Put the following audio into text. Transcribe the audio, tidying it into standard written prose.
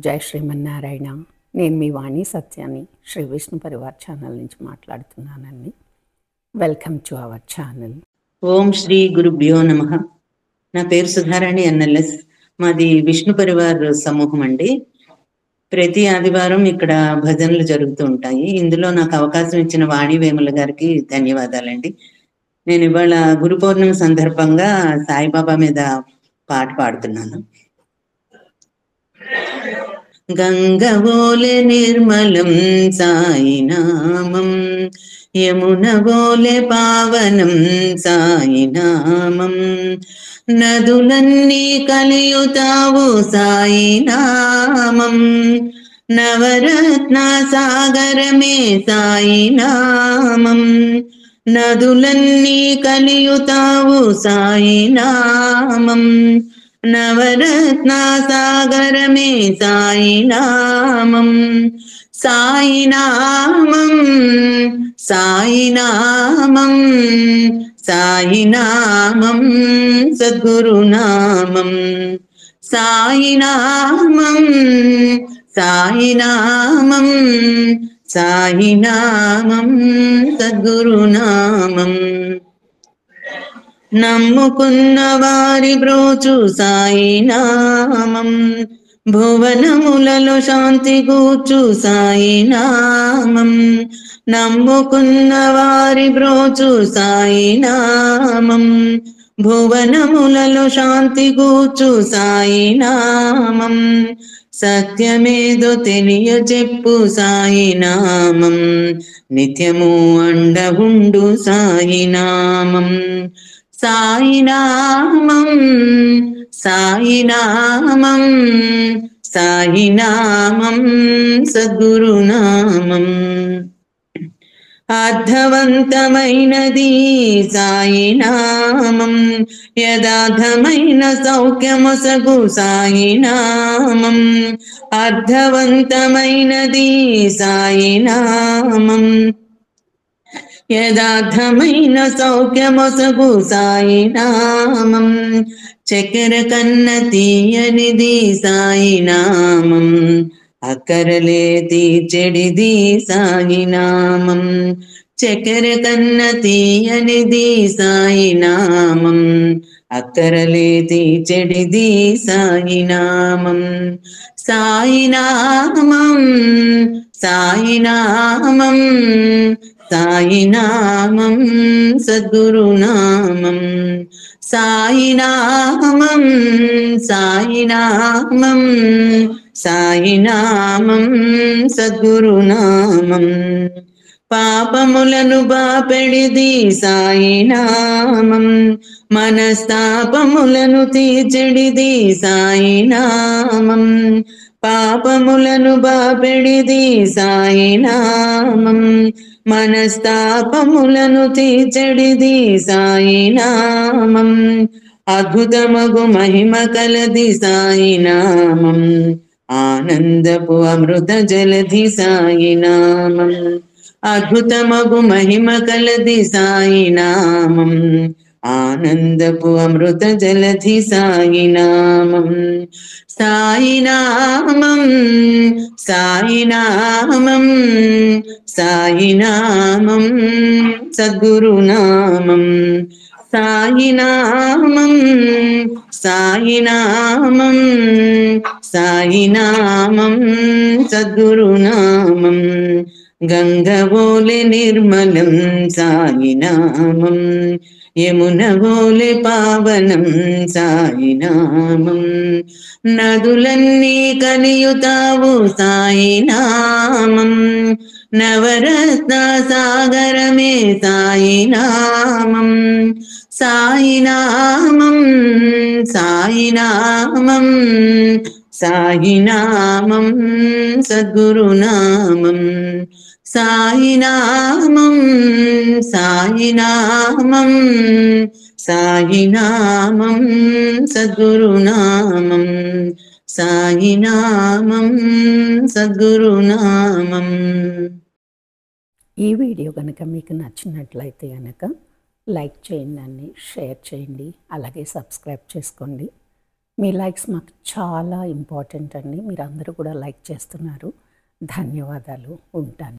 జై శ్రీమన్నారాయణ. నేను మీ వాణి సత్యాన్ని శ్రీ విష్ణు పరివార్ ఛానల్ నుంచి మాట్లాడుతున్నానండి. Welcome to our channel. ఓం శ్రీ గురుభ్యో నమః. నా పేరు సుధారాణి ఎన్ఎల్ఎస్. మాది విష్ణు పరివార్ సమూహం అండి. ప్రతి ఆదివారం ఇక్కడ భజనలు జరుగుతూ ఉంటాయి. ఇందులో నాకు అవకాశం ఇచ్చిన వాణి వేముల గారికి ధన్యవాదాలండి. నేను ఇవాళ గురు పౌర్ణమి సందర్భంగా సాయిబాబా మీద పాట పాడుతున్నాను. గంగవోలే నిర్మలం సాయినామం, యమునవోలే పావనం సాయినామం, నదులన్నీ కలియుతావు సాయినామం, నవరత్న సాగరమే సాయినామం, నదులన్నీ కలియుతావు సాయినామం, నవరత్న సాగరమే సాయినామం, సాయినామం సాయినామం సాయినామం సద్గురునామం, సాయినామం సాయినామం సాయినామం సద్గురునామం, నమ్ముకున్న వారి బ్రోచు సాయినామం, భువనములలో శాంతి గూర్చు సాయినామం, నమ్ముకున్న వారి బ్రోచు సాయినామం, భువనములలో శాంతి గూర్చు సాయినామం, సత్యమేదో తెలియ చెప్పు సాయినామం, నిత్యము అండ ఉండు సాయినామం, సాయినామం సాయినామం సాయినామం సద్గురునామం, అర్థవంతమైనది సాయినామం, యథార్థమైన సౌఖ్యమొసగు సాయినామం, అర్థవంతమైనది సాయినామం, యథార్థమైన సౌఖ్యమొసగు సాయినామం, చక్కెర కన్న తీయనిది సాయినామం, అక్కరలే తీర్చెడిది సాయినామం, చక్కెర కన్న తీయనిది సాయినామం, అక్కరలే తీర్చెడిది సాయినామం, సాయినామం సాయినామం సాయినామం సద్గురునామం, సాయినామం సాయినామం సాయినామం సద్గురునామం, పాపములను బాపెడిది సాయినామం, మనస్తాపములను తీర్చెడిది సాయినామం, పాపములను బాపెడిది సాయినామం, మనస్తాపములను తీర్చెడిది సాయినామం, అద్భుతమగు మహిమ కలది సాయినామం, ఆనందపు అమృత జలధి సాయినామం, అద్భుతమగు మహిమ కలది సాయినామం, ఆనందపు అమృత జలధి సాయినామం, సాయినామం సాయినామం సాయినామం సద్గురునామం, సాయినామం సాయినామం సాయినామం సద్గురునామం, గంగవోలే నిర్మలం సాయినామం, యమునవోలే పావనం సాయినామం, నదులన్నీ కలియుతావు సాయినామం, నవరత్న సాగరమే సాయినామం, సాయినామం సాయినామం సాయినామం సద్గురునామం, సాయినామం సాయినామం సాయినామం సద్గురునామం, సాయినామం సద్గురునామం. ఈ వీడియో కనుక మీకు నచ్చినట్లయితే కనుక లైక్ చేయండి, షేర్ చేయండి, అలాగే సబ్స్క్రైబ్ చేసుకోండి. మీ లైక్స్ మాకు చాలా ఇంపార్టెంట్ అండి. మీరందరూ కూడా లైక్ చేస్తున్నారు. ధన్యవాదాలు. ఉంటాను.